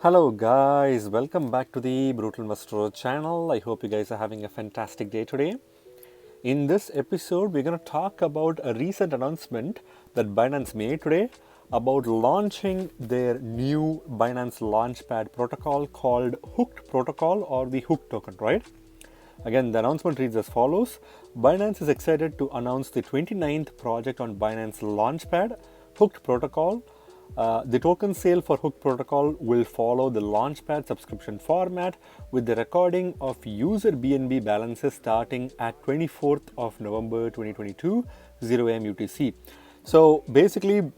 Hello guys, welcome back to the Brutal Investor channel. I hope you guys are having a fantastic day today. In this episode, we're going to talk about a recent announcement that Binance made today about launching their new Binance Launchpad protocol called Hooked Protocol or the Hooked token, right? Again, the announcement reads as follows. Binance is excited to announce the 29th project on Binance Launchpad, Hooked Protocol. The token sale for Hooked Protocol will follow the Launchpad subscription format with the recording of user BNB balances starting at 24th of November 2022, 0 AM UTC. So basically,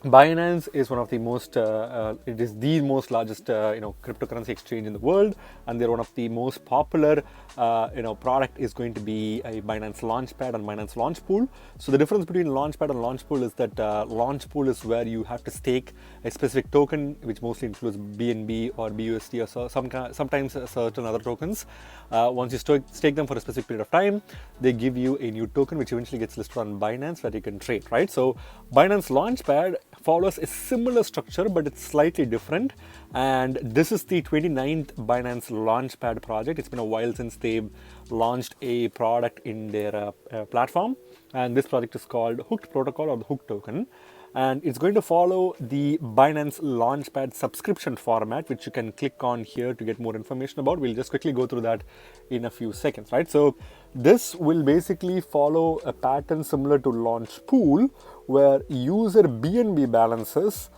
Binance is one of the most, it is the most largest, cryptocurrency exchange in the world, and they're one of the most popular, product is going to be a Binance Launchpad and Binance Launchpool. So the difference between Launchpad and Launchpool is that Launchpool is where you have to stake a specific token, which mostly includes BNB or BUSD or sometimes certain other tokens. Once you stake them for a specific period of time, they give you a new token, which eventually gets listed on Binance where you can trade, right? So Binance Launchpad follows a similar structure, but it's slightly different. And this is the 29th Binance Launchpad project. It's been a while since they've launched a product in their platform. And this project is called Hooked Protocol or the Hooked token. And it's going to follow the Binance Launchpad subscription format, which you can click on here to get more information about. We'll just quickly go through that in a few seconds, right? So this will basically follow a pattern similar to Launchpool, where user BNB balances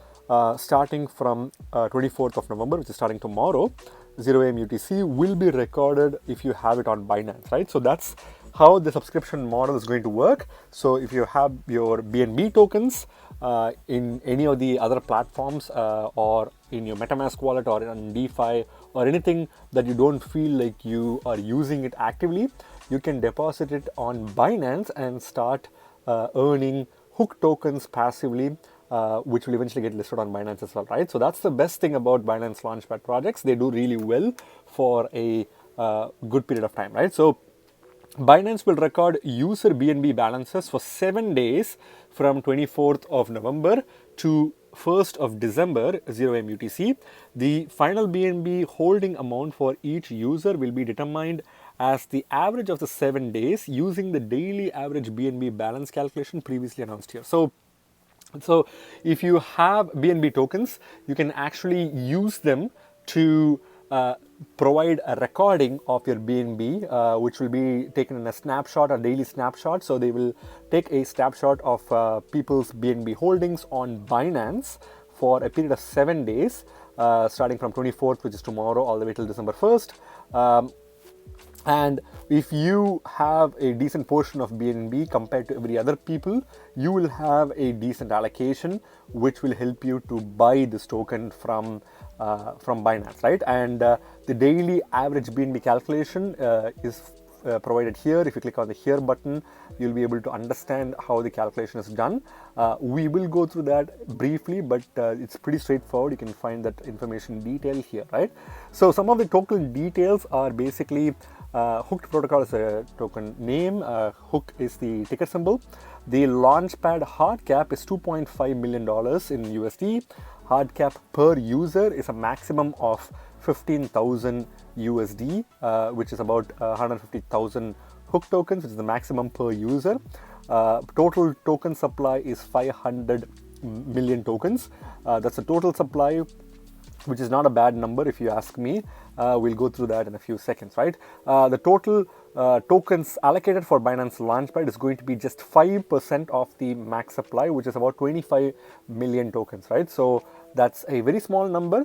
starting from 24th of November, which is starting tomorrow, 0 AM UTC, will be recorded if you have it on Binance, right? So that's how the subscription model is going to work. So if you have your BNB tokens in any of the other platforms or in your MetaMask wallet or on DeFi or anything that you don't feel like you are using it actively, you can deposit it on Binance and start earning Hook tokens passively, which will eventually get listed on Binance as well, right? So that's the best thing about Binance Launchpad projects. They do really well for a good period of time, right? So Binance will record user BNB balances for 7 days from 24th of November to 1st of December, 0 AM UTC. The final BNB holding amount for each user will be determined as the average of the 7 days using the daily average BNB balance calculation previously announced here. So if you have BNB tokens, you can actually use them to provide a recording of your BNB, which will be taken in a snapshot, a daily snapshot. So they will take a snapshot of people's BNB holdings on Binance for a period of 7 days, starting from 24th, which is tomorrow, all the way till December 1st. And if you have a decent portion of BNB compared to every other people, you will have a decent allocation, which will help you to buy this token from Binance, right? And the daily average BNB calculation is provided here. If you click on the here button, you'll be able to understand how the calculation is done. We will go through that briefly, but it's pretty straightforward. You can find that information in detail here, right? So some of the token details are basically Hooked Protocol is a token name. Hook is the ticker symbol. The Launchpad hard cap is $2.5 million in USD. Hard cap per user is a maximum of 15,000 USD, which is about 150,000 Hook tokens, which is the maximum per user. Total token supply is 500 million tokens. That's the total supply, which is not a bad number if you ask me. We'll go through that in a few seconds, right? The total tokens allocated for Binance Launchpad is going to be just 5% of the max supply, which is about 25 million tokens, right? So that's a very small number,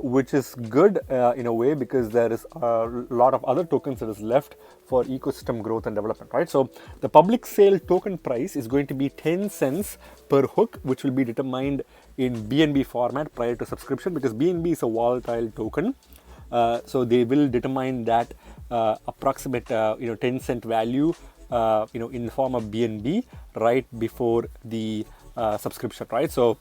which is good in a way, because there is a lot of other tokens that is left for ecosystem growth and development, right? So the public sale token price is going to be 10 cents per hook, which will be determined in BNB format prior to subscription, because BNB is a volatile token. So they will determine that approximate 10 cent value in the form of BNB right before the subscription, right? So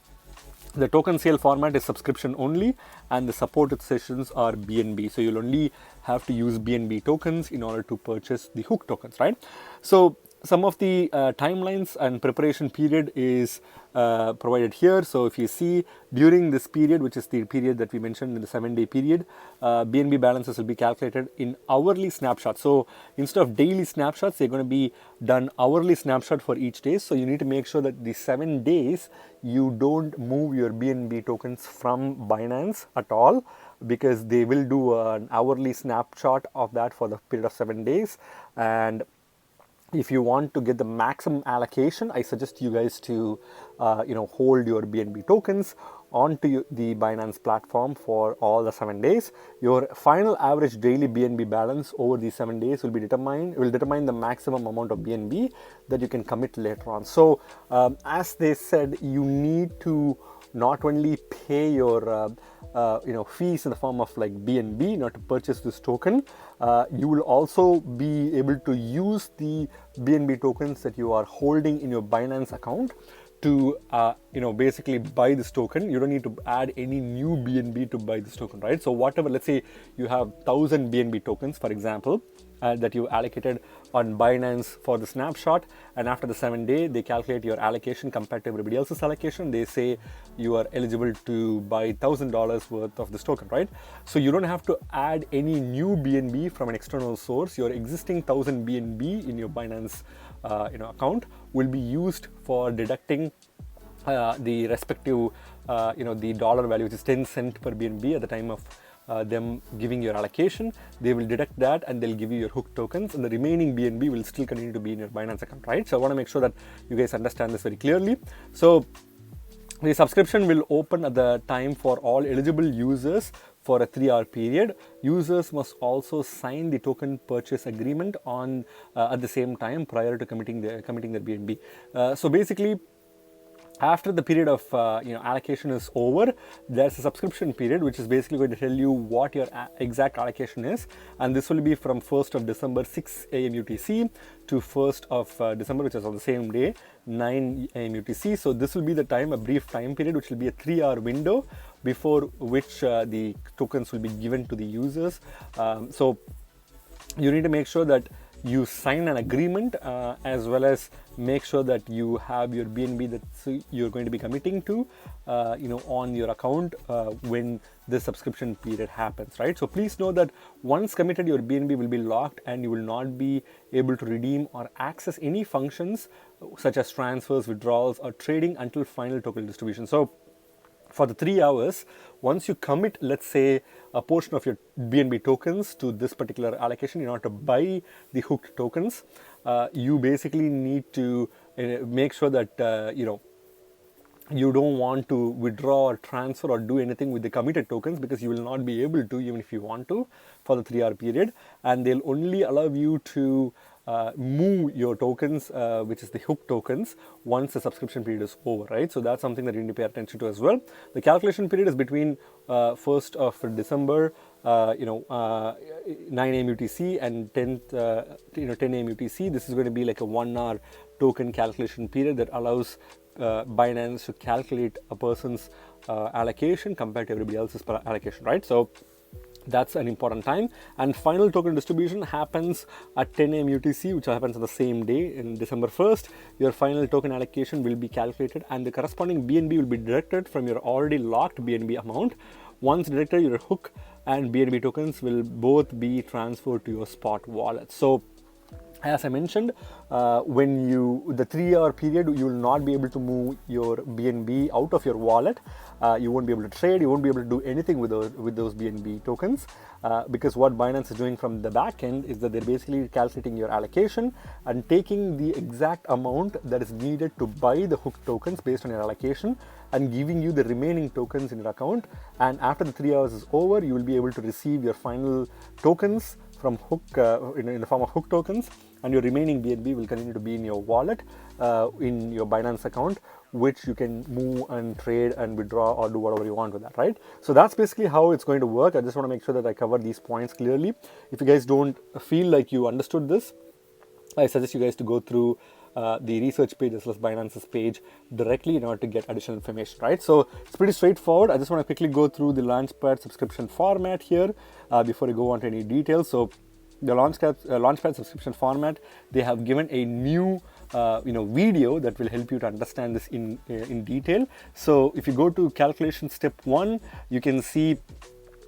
the token sale format is subscription only, and the supported sessions are BNB. So you'll only have to use BNB tokens in order to purchase the Hook tokens, right? So some of the timelines and preparation period is provided here. So if you see during this period, which is the period that we mentioned in the 7-day period, BNB balances will be calculated in hourly snapshots. So instead of daily snapshots, they're going to be done hourly snapshot for each day. So you need to make sure that the 7 days you don't move your BNB tokens from Binance at all, because they will do an hourly snapshot of that for the period of 7 days. And if you want to get the maximum allocation, I suggest you guys to hold your BNB tokens onto the Binance platform for all the 7 days. Your final average daily BNB balance over these 7 days will determine the maximum amount of BNB that you can commit later on. So as they said, you need to not only pay your fees in the form of like BNB to purchase this token, you will also be able to use the BNB tokens that you are holding in your Binance account to basically buy this token. You don't need to add any new BNB to buy this token, right? So whatever, let's say you have 1,000 BNB tokens, for example, that you allocated on Binance for the snapshot, and after the 7-day they calculate your allocation compared to everybody else's allocation. They say you are eligible to buy $1,000 worth of this token, right? So you don't have to add any new BNB from an external source. Your existing 1,000 BNB in your Binance account will be used for deducting the respective the dollar value, which is 10 cents per BNB at the time of them giving your allocation. They will deduct that and they'll give you your hook tokens, and the remaining BNB will still continue to be in your Binance account, right? So I want to make sure that you guys understand this very clearly. So the subscription will open at the time for all eligible users for a 3-hour period. Users must also sign the token purchase agreement on at the same time prior to committing their BNB. So basically, after the period of allocation is over, there's a subscription period which is basically going to tell you what your exact allocation is, and this will be from 1st of December 6 a.m. UTC to 1st of December, which is on the same day, 9 a.m. UTC. So this will be the time, a brief time period, which will be a 3-hour window before which the tokens will be given to the users. So you need to make sure that you sign an agreement as well as make sure that you have your BNB that you're going to be committing to on your account when the subscription period happens, right? So please know that once committed, your BNB will be locked and you will not be able to redeem or access any functions such as transfers, withdrawals, or trading until final token distribution. So for the 3 hours, once you commit, let's say, a portion of your BNB tokens to this particular allocation in order to buy the hooked tokens, you basically need to make sure that you don't want to withdraw or transfer or do anything with the committed tokens, because you will not be able to, even if you want to, for the 3-hour period, and they'll only allow you to move your tokens, which is the hook tokens, once the subscription period is over, right? So that's something that you need to pay attention to as well. The calculation period is between 1st of December, 9 a.m. UTC and 10 a.m. UTC. This is going to be like a 1-hour token calculation period that allows Binance to calculate a person's allocation compared to everybody else's allocation, right? So that's an important time. And final token distribution happens at 10 a.m. UTC, which happens on the same day, in December 1st. Your final token allocation will be calculated and the corresponding BNB will be deducted from your already locked BNB amount. Once deducted, your hook and BNB tokens will both be transferred to your spot wallet. So as I mentioned, when the 3-hour period, you will not be able to move your BNB out of your wallet. You won't be able to trade. You won't be able to do anything with those BNB tokens, because what Binance is doing from the back end is that they're basically calculating your allocation and taking the exact amount that is needed to buy the hook tokens based on your allocation and giving you the remaining tokens in your account. And after the 3 hours is over, you will be able to receive your final tokens from hook in the form of hook tokens, and your remaining BNB will continue to be in your wallet, in your Binance account, which you can move and trade and withdraw or do whatever you want with that, right? So that's basically how it's going to work. I just want to make sure that I cover these points clearly. If you guys don't feel like you understood this, I suggest you guys to go through the research page as well as Binance's page directly in order to get additional information, right? So it's pretty straightforward. I just want to quickly go through the Launchpad subscription format here before I go on to any details. So the Launchpad subscription format, they have given a new video that will help you to understand this in detail. So if you go to calculation step 1, you can see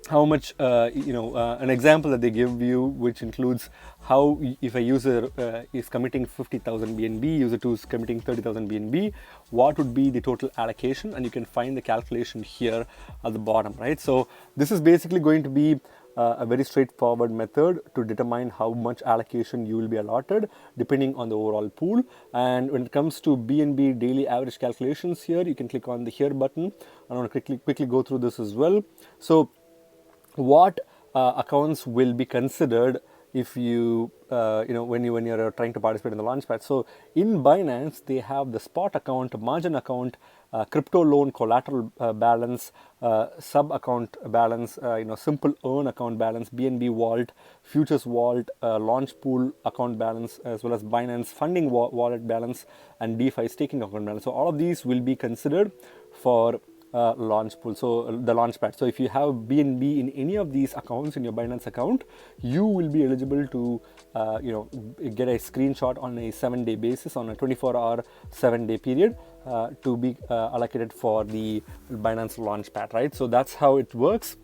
how much an example that they give you, which includes how if a user is committing 50,000 BNB, user 2 is committing 30,000 BNB, what would be the total allocation, and you can find the calculation here at the bottom, right? So this is basically going to be a very straightforward method to determine how much allocation you will be allotted depending on the overall pool. And when it comes to BNB daily average calculations, here you can click on the here button. I want to quickly go through this as well. So what accounts will be considered if you when you're trying to participate in the Launchpad. So in Binance, they have the spot account, margin account, crypto loan collateral balance, sub account balance, simple earn account balance, BNB vault, futures vault, launch pool account balance, as well as Binance funding wallet balance, and DeFi staking account balance. So all of these will be considered for launch pool, so the Launchpad. So if you have BNB in any of these accounts in your Binance account, you will be eligible to get a screenshot on a 7-day basis, on a 24-hour 7-day period, to be allocated for the Binance Launchpad, right? So that's how it works.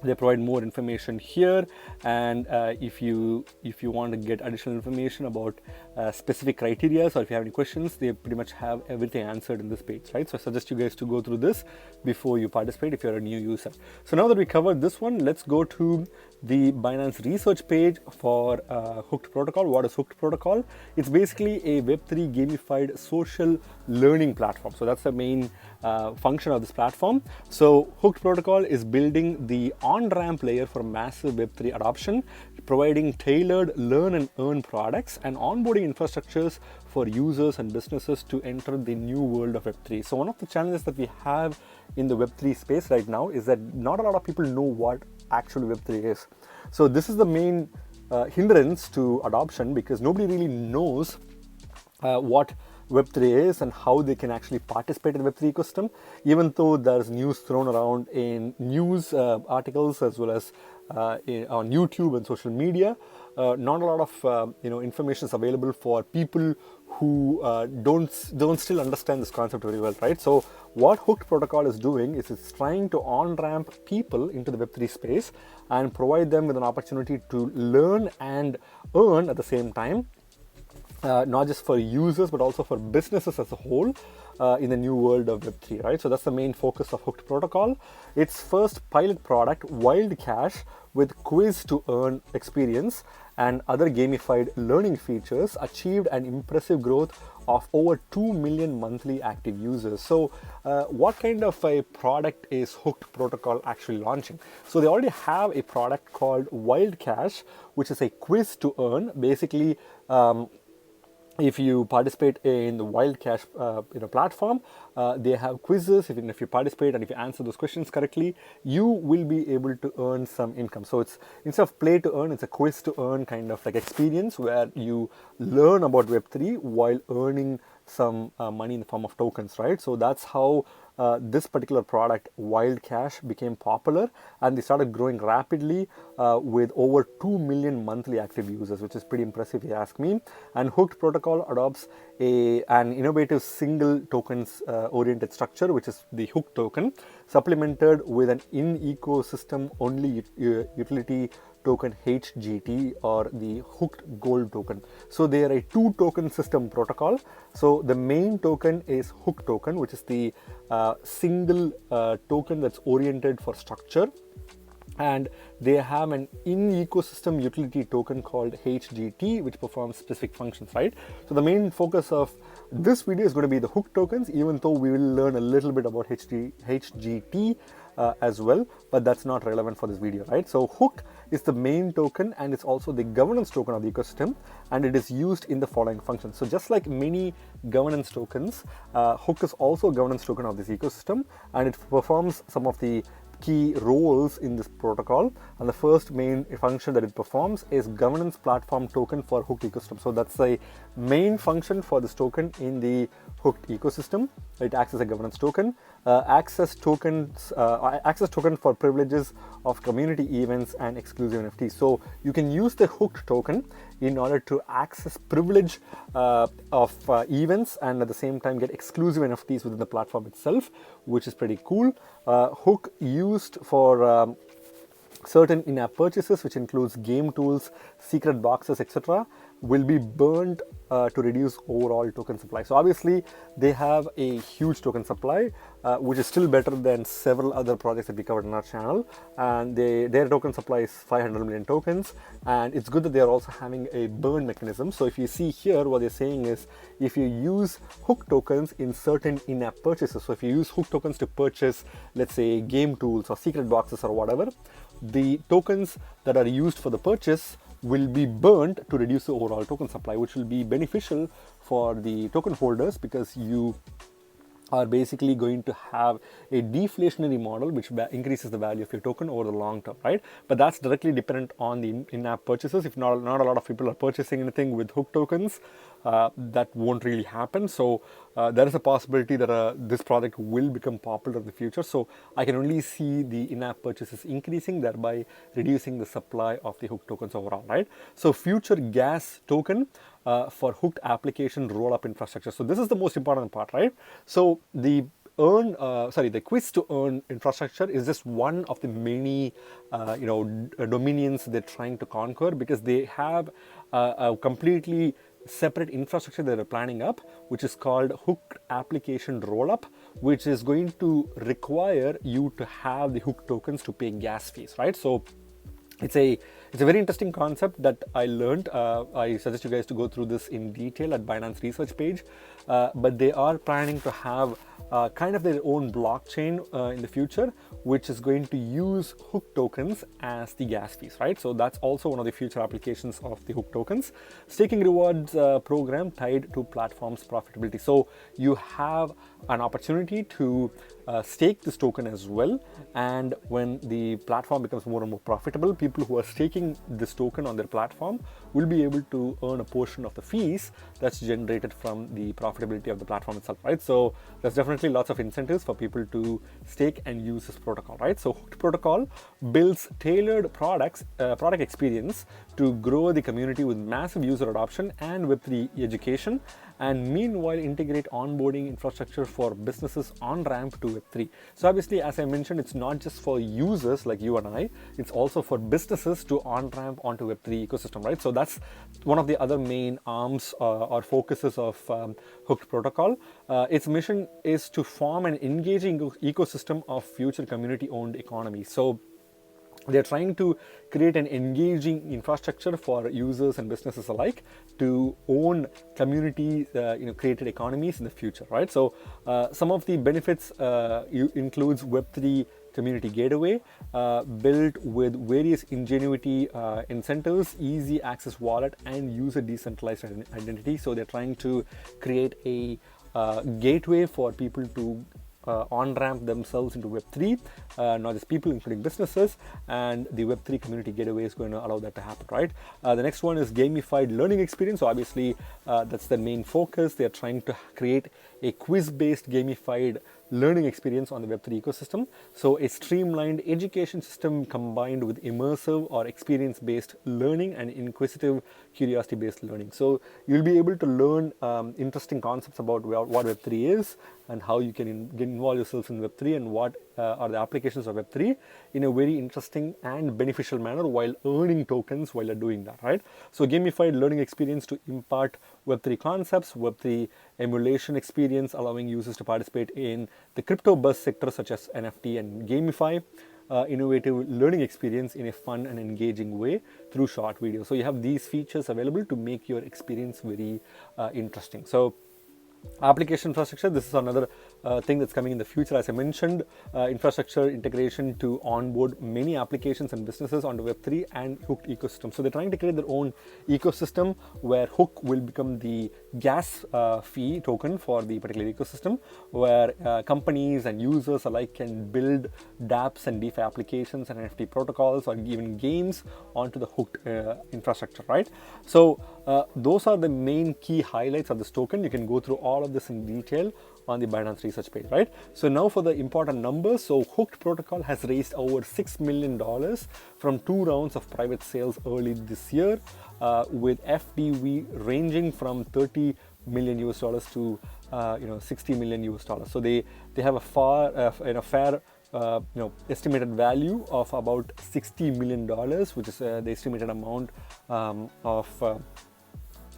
They provide more information here, and if you want to get additional information about specific criteria, or if you have any questions, they pretty much have everything answered in this page, right? So I suggest you guys to go through this before you participate if you're a new user. So now that we covered this one, let's go to the Binance research page for Hooked Protocol. What is Hooked Protocol? It's basically a Web3 gamified social learning platform. So that's the main function of this platform. So Hooked Protocol is building the on-ramp layer for massive Web3 adoption, providing tailored learn and earn products and onboarding infrastructures for users and businesses to enter the new world of Web3. So one of the challenges that we have in the Web3 space right now is that not a lot of people know what actually Web3 is. So this is the main hindrance to adoption, because nobody really knows what Web3 is and how they can actually participate in the Web3 ecosystem, even though there's news thrown around in news articles as well as on YouTube and social media. Not a lot of information is available for people who don't still understand this concept very well, right? So what Hooked Protocol is doing is it's trying to on-ramp people into the Web3 space and provide them with an opportunity to learn and earn at the same time. Not just for users, but also for businesses as a whole in the new world of Web3, right? So that's the main focus of Hooked Protocol. Its first pilot product, Wild Cash, with quiz to earn experience and other gamified learning features, achieved an impressive growth of over 2 million monthly active users. So what kind of a product is Hooked Protocol actually launching? So they already have a product called Wild Cash, which is a quiz to earn. Basically, if you participate in the Wild Cash platform, they have quizzes. If you participate and if you answer those questions correctly, you will be able to earn some income. So it's, instead of play to earn, it's a quiz to earn kind of like experience where you learn about Web3 while earning some money in the form of tokens, right? So that's how this particular product, Wild Cash, became popular, and they started growing rapidly with over 2 million monthly active users, which is pretty impressive if you ask me. And Hooked Protocol adopts an innovative single tokens oriented structure, which is the Hooked token, supplemented with an in-ecosystem only utility token HGT, or the Hooked Gold token. So they are a 2-token system protocol. So the main token is Hooked token, which is the single token that's oriented for structure, and they have an in-ecosystem utility token called HGT, which performs specific functions, right? So the main focus of this video is going to be the Hooked tokens, even though we will learn a little bit about HGT as well, but that's not relevant for this video, right? So Hook is the main token, and it's also the governance token of the ecosystem, and it is used in the following functions. So just like many governance tokens, Hook is also a governance token of this ecosystem, and it performs some of the key roles in this protocol. And the first main function that it performs is governance platform token for Hooked ecosystem. So that's the main function for this token in the Hooked ecosystem. It acts as a governance token. Access token for privileges of community events and exclusive NFTs. So you can use the hooked token in order to access privilege of events and at the same time get exclusive NFTs within the platform itself, which is pretty cool. Hook used for certain in-app purchases, which includes game tools, secret boxes, etc., will be burned to reduce overall token supply. So obviously they have a huge token supply, which is still better than several other projects that we covered in our channel, and their token supply is 500 million tokens, and it's good that they are also having a burn mechanism. So if you see here, what they're saying is if you use hook tokens in certain in-app purchases, so if you use hook tokens to purchase, let's say, game tools or secret boxes or whatever, the tokens that are used for the purchase will be burned to reduce the overall token supply, which will be beneficial for the token holders because you are basically going to have a deflationary model which increases the value of your token over the long term, right? But that's directly dependent on the in-app purchases. If not a lot of people are purchasing anything with hook tokens, that won't really happen. So there is a possibility that this product will become popular in the future. So I can only see the in-app purchases increasing, thereby reducing the supply of the hook tokens overall, right? So future gas token for hooked application roll-up infrastructure. So this is the most important part, right? So the quiz to earn infrastructure is just one of the many dominions they're trying to conquer, because they have a completely separate infrastructure that they're planning up, which is called hooked application rollup, which is going to require you to have the hook tokens to pay gas fees, right? So it's a very interesting concept that I learned. I suggest you guys to go through this in detail at Binance research page, but they are planning to have kind of their own blockchain in the future, which is going to use hook tokens as the gas fees, right? So that's also one of the future applications of the hook tokens. Staking rewards program tied to platform's profitability. So you have an opportunity to stake this token as well, and when the platform becomes more and more profitable, people who are staking this token on their platform will be able to earn a portion of the fees that's generated from the profitability of the platform itself, right? So there's definitely lots of incentives for people to stake and use this protocol, right? So Hooked protocol builds tailored product experience to grow the community with massive user adoption and Web3 education, and meanwhile integrate onboarding infrastructure for businesses on ramp to Web3. So obviously, as I mentioned, it's not just for users like you and I, it's also for businesses to on ramp onto Web3 ecosystem, right? So that's one of the other main arms or focuses of Hooked protocol. Its mission is to form an engaging ecosystem of future community owned economy. So they're trying to create an engaging infrastructure for users and businesses alike to own community created economies in the future, right? So some of the benefits includes Web3 community gateway built with various ingenuity incentives, easy access wallet, and user decentralized identity. So they're trying to create a gateway for people to on-ramp themselves into Web3, not just people, including businesses, and the Web3 community gateway is going to allow that to happen, right? The next one is gamified learning experience. So obviously, that's the main focus. They're trying to create a quiz-based gamified learning experience on the Web3 ecosystem. So a streamlined education system combined with immersive or experience-based learning and inquisitive curiosity-based learning. So you'll be able to learn interesting concepts about what Web3 is and how you can involve yourself in Web3 and what are the applications of Web3 in a very interesting and beneficial manner while earning tokens while you're doing that, right? So gamified learning experience to impart Web3 concepts, Web3 emulation experience, allowing users to participate in the crypto buzz sector such as NFT and gamify innovative learning experience in a fun and engaging way through short videos. So you have these features available to make your experience very interesting. So application infrastructure, this is another thing that's coming in the future. As I mentioned, infrastructure integration to onboard many applications and businesses onto Web3 and Hooked ecosystem. So they're trying to create their own ecosystem where Hook will become the gas fee token for the particular ecosystem, where companies and users alike can build dApps and DeFi applications and NFT protocols or even games onto the Hooked infrastructure, right? So those are the main key highlights of this token. You can go through all of this in detail on the Binance research page, right? So now for the important numbers. So Hooked protocol has raised over $6 million from 2 rounds of private sales early this year, with FDV ranging from 30 million US dollars to 60 million US dollars. So they have a fair estimated value of about $60 million, which is the estimated amount of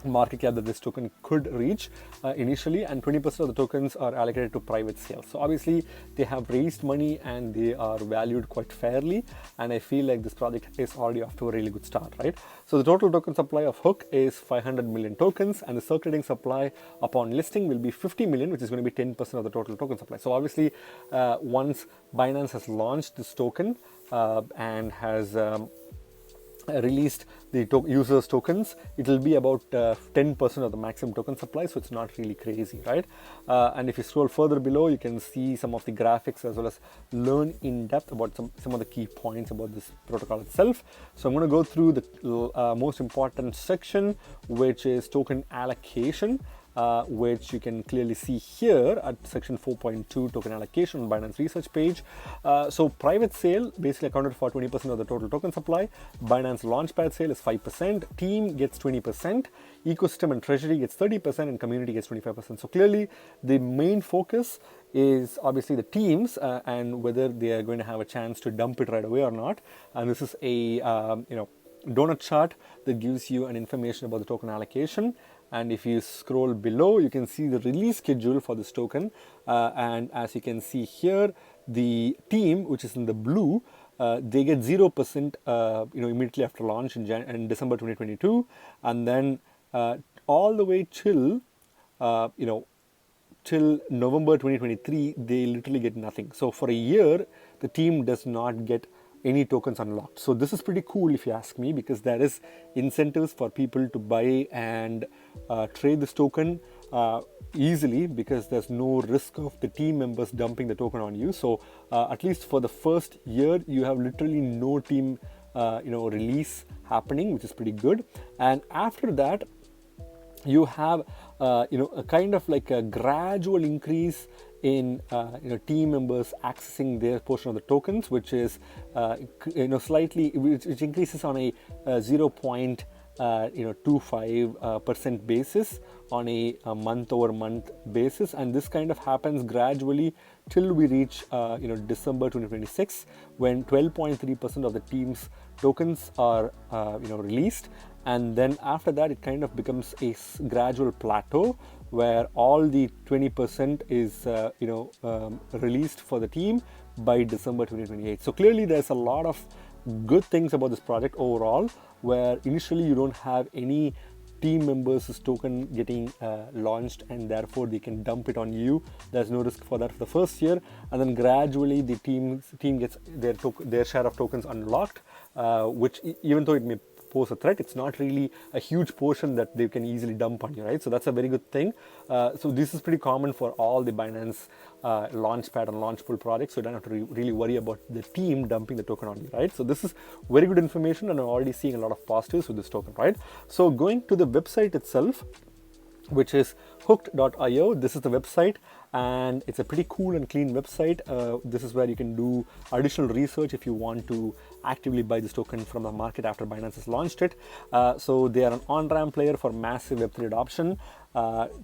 market cap that this token could reach initially, and 20% of the tokens are allocated to private sales. So obviously they have raised money and they are valued quite fairly, and I feel like this project is already off to a really good start, right? So the total token supply of Hook is 500 million tokens, and the circulating supply upon listing will be 50 million, which is going to be 10% of the total token supply. So obviously once Binance has launched this token and has released the users tokens, it will be about 10% of the maximum token supply, so it's not really crazy, right? And if you scroll further below, you can see some of the graphics as well as learn in depth about some of the key points about this protocol itself. So I'm going to go through the most important section, which is token allocation, which you can clearly see here at section 4.2, token allocation on Binance research page. So private sale basically accounted for 20% of the total token supply. Binance Launchpad sale is 5%, team gets 20%, ecosystem and treasury gets 30%, and community gets 25%. So clearly the main focus is obviously the teams and whether they are going to have a chance to dump it right away or not. And this is a donut chart that gives you an information about the token allocation. And if you scroll below, you can see the release schedule for this token. And as you can see here, the team, which is in the blue, they get 0% immediately after launch in December 2022, and then all the way till till November 2023, they literally get nothing. So for a year, the team does not get any tokens unlocked. So this is pretty cool if you ask me, because there is incentives for people to buy and trade this token easily, because there's no risk of the team members dumping the token on you. So at least for the first year, you have literally no team release happening, which is pretty good. And after that, you have a kind of like a gradual increase in team members accessing their portion of the tokens, which is slightly, which increases on a 0.25% basis on a month-over-month basis, and this kind of happens gradually till we reach December 2026, when 12.3% of the team's tokens are released. And then after that, it kind of becomes a gradual plateau where all the 20% is released for the team by December 2028. So clearly there's a lot of good things about this project overall, where initially you don't have any team members' token getting launched, and therefore they can dump it on you. There's no risk for that for the first year, and then gradually the team gets their share of tokens unlocked, which even though it may pose a threat, it's not really a huge portion that they can easily dump on you, right? So that's a very good thing. So this is pretty common for all the Binance Launchpad and Launchpool projects, so you don't have to really worry about the team dumping the token on you, right? So this is very good information, and I'm already seeing a lot of positives with this token, right? So going to the website itself, which is hooked.io. This is the website, and it's a pretty cool and clean website. This is where you can do additional research if you want to actively buy this token from the market after Binance has launched it. So they are an on-ramp player for massive Web3 adoption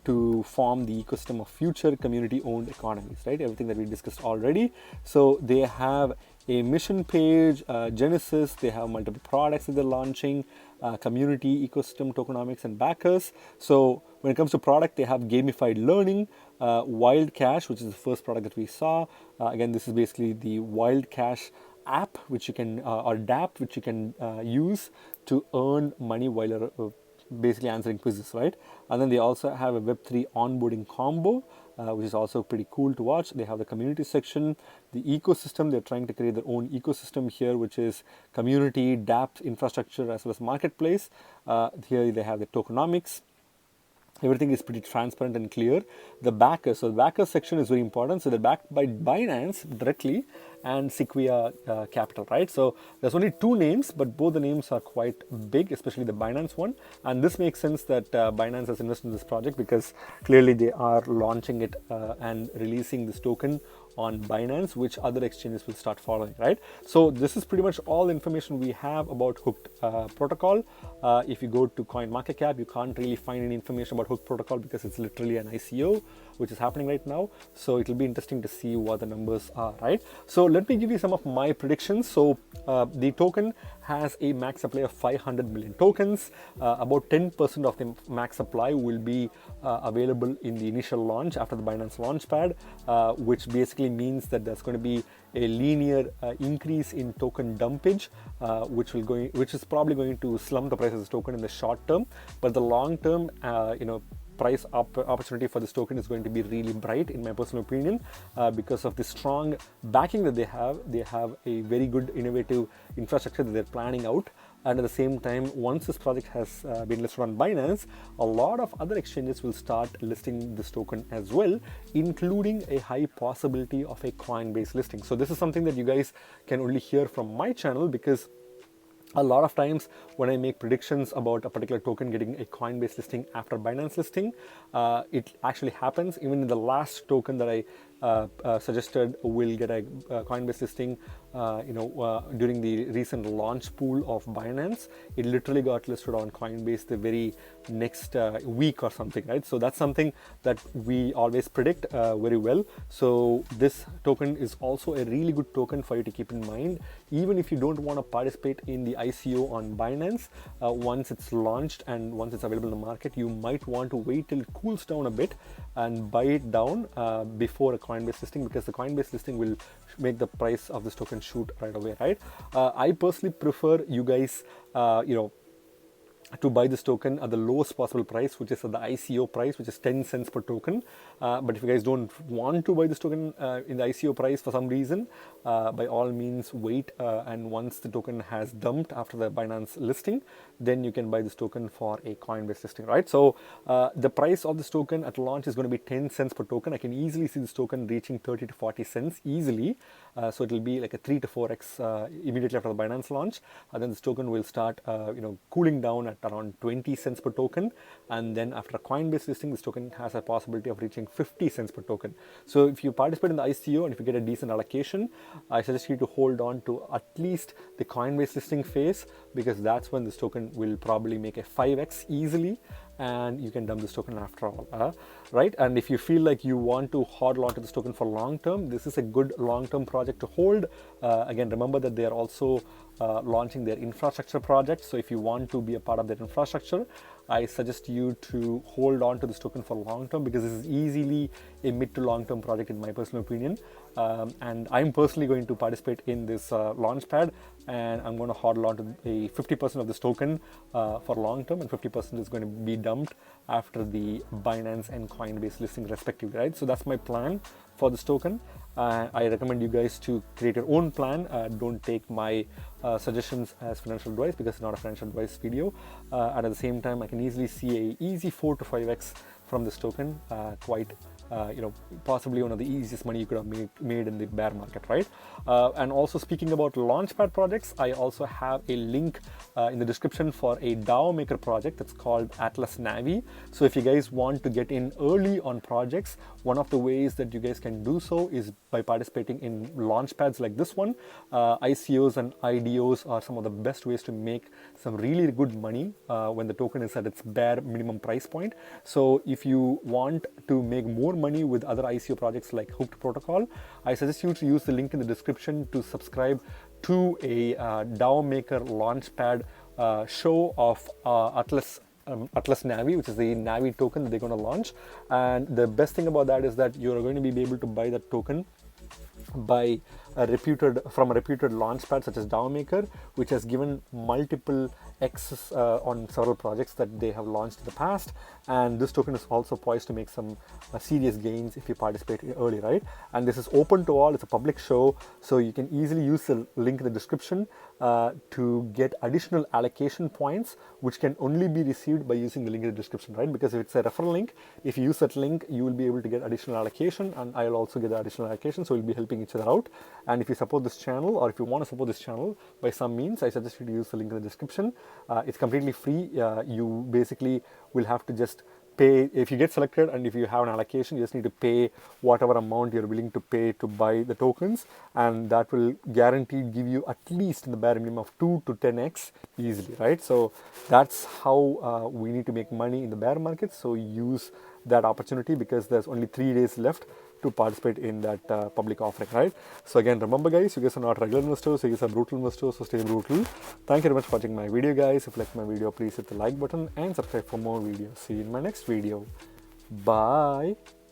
to form the ecosystem of future community-owned economies, right? Everything that we discussed already. So they have a mission page, Genesis, they have multiple products that they're launching, community, ecosystem, tokenomics, and backers. So when it comes to product, they have gamified learning, Wild Cash, which is the first product that we saw. Again, this is basically the Wild Cash app, which you can, or DApp, which you can use to earn money while you're basically answering quizzes, right? And then they also have a Web3 onboarding combo, which is also pretty cool to watch. They have the community section, the ecosystem. They're trying to create their own ecosystem here, which is community, dApps, infrastructure, as well as marketplace. Here they have the tokenomics. Everything is pretty transparent and clear. The backers, so the backers section is very important. So they're backed by Binance directly, and Sequoia Capital, right? So there's only two names, but both the names are quite big, especially the Binance one. And this makes sense that Binance has invested in this project because clearly they are launching it and releasing this token on Binance, which other exchanges will start following, right? So this is pretty much all the information we have about Hooked protocol. If you go to CoinMarketCap, you can't really find any information about Hooked protocol because it's literally an ICO, which is happening right now. So it'll be interesting to see what the numbers are, right? So let me give you some of my predictions. So the token has a max supply of 500 million tokens. About 10% of the max supply will be available in the initial launch after the Binance Launchpad, which basically means that there's going to be a linear increase in token dumpage, which is probably going to slump the price of this token in the short term, but the long term, price opportunity for this token is going to be really bright, in my personal opinion, because of the strong backing that they have. They have a very good innovative infrastructure that they're planning out. And at the same time, once this project has been listed on Binance, a lot of other exchanges will start listing this token as well, including a high possibility of a Coinbase listing. So this is something that you guys can only hear from my channel, because a lot of times when I make predictions about a particular token getting a Coinbase listing after Binance listing, it actually happens. Even in the last token that I suggested will get a Coinbase listing, during the recent launch pool of Binance, it literally got listed on Coinbase the very next week or something, right? So that's something that we always predict very well. So this token is also a really good token for you to keep in mind, even if you don't want to participate in the ICO on Binance. Once it's launched and once it's available in the market, you might want to wait till it cools down a bit and buy it down before a Coinbase listing, because the Coinbase listing will make the price of this token shoot right away, right? I personally prefer you guys, to buy this token at the lowest possible price, which is at the ICO price, which is 10 cents per token. But if you guys don't want to buy this token in the ICO price for some reason, by all means wait, and once the token has dumped after the Binance listing, then you can buy this token for a Coinbase listing, right? So the price of this token at launch is going to be 10 cents per token. I can easily see this token reaching 30 to 40 cents easily. So it will be like a 3 to 4x immediately after the Binance launch. And then this token will start cooling down at around 20 cents per token, and then after a Coinbase listing, this token has a possibility of reaching 50 cents per token. So if you participate in the ICO and if you get a decent allocation, I suggest you to hold on to at least the Coinbase listing phase, because that's when this token will probably make a 5x easily, and you can dump this token after all, right? And if you feel like you want to hodl onto this token for long term, this is a good long term project to hold. Again, remember that they are also launching their infrastructure project. So if you want to be a part of their infrastructure, I suggest you to hold on to this token for long term, because this is easily a mid to long term project in my personal opinion. And I'm personally going to participate in this launchpad, and I'm going to hodl on to a 50% of this token for long term, and 50% is going to be dumped after the Binance and Coinbase listing respectively, right? So that's my plan for this token. I recommend you guys to create your own plan. Don't take my suggestions as financial advice, because it's not a financial advice video. And at the same time, I can easily see a easy 4 to 5x from this token, quite possibly one of the easiest money you could have made in the bear market, right? And also, speaking about launchpad projects, I also have a link in the description for a DAO maker project that's called Atlas Navi. So if you guys want to get in early on projects, one of the ways that you guys can do so is by participating in launchpads like this one. ICOs and IDOs are some of the best ways to make some really good money when the token is at its bare minimum price point. So if you want to make more money with other ICO projects like Hooked Protocol, I suggest you to use the link in the description to subscribe to a DAO Maker Launchpad show of Atlas Navi, which is the Navi token that they're going to launch. And the best thing about that is that you're going to be able to buy that token by from a reputed launchpad such as DAO Maker, which has given multiple X's on several projects that they have launched in the past. And this token is also poised to make some serious gains if you participate early, right? And this is open to all. It's a public show, so you can easily use the link in the description to get additional allocation points, which can only be received by using the link in the description, right? Because if it's a referral link, if you use that link, you will be able to get additional allocation, and I'll also get the additional allocation, so we'll be helping each other out. And if you support this channel, or if you want to support this channel by some means, I suggest you to use the link in the description. It's completely free. You basically will have to just pay. If you get selected and if you have an allocation, you just need to pay whatever amount you're willing to pay to buy the tokens, and that will guaranteed give you at least in the bare minimum of 2 to 10x easily, right? So that's how we need to make money in the bear market. So use that opportunity, because there's only 3 days left to participate in that public offering, right? So again, remember guys, you guys are not regular investors, you guys are brutal investors, so stay brutal. Thank you very much for watching my video, guys. If you like my video, please hit the like button and subscribe for more videos. See you in my next video. Bye.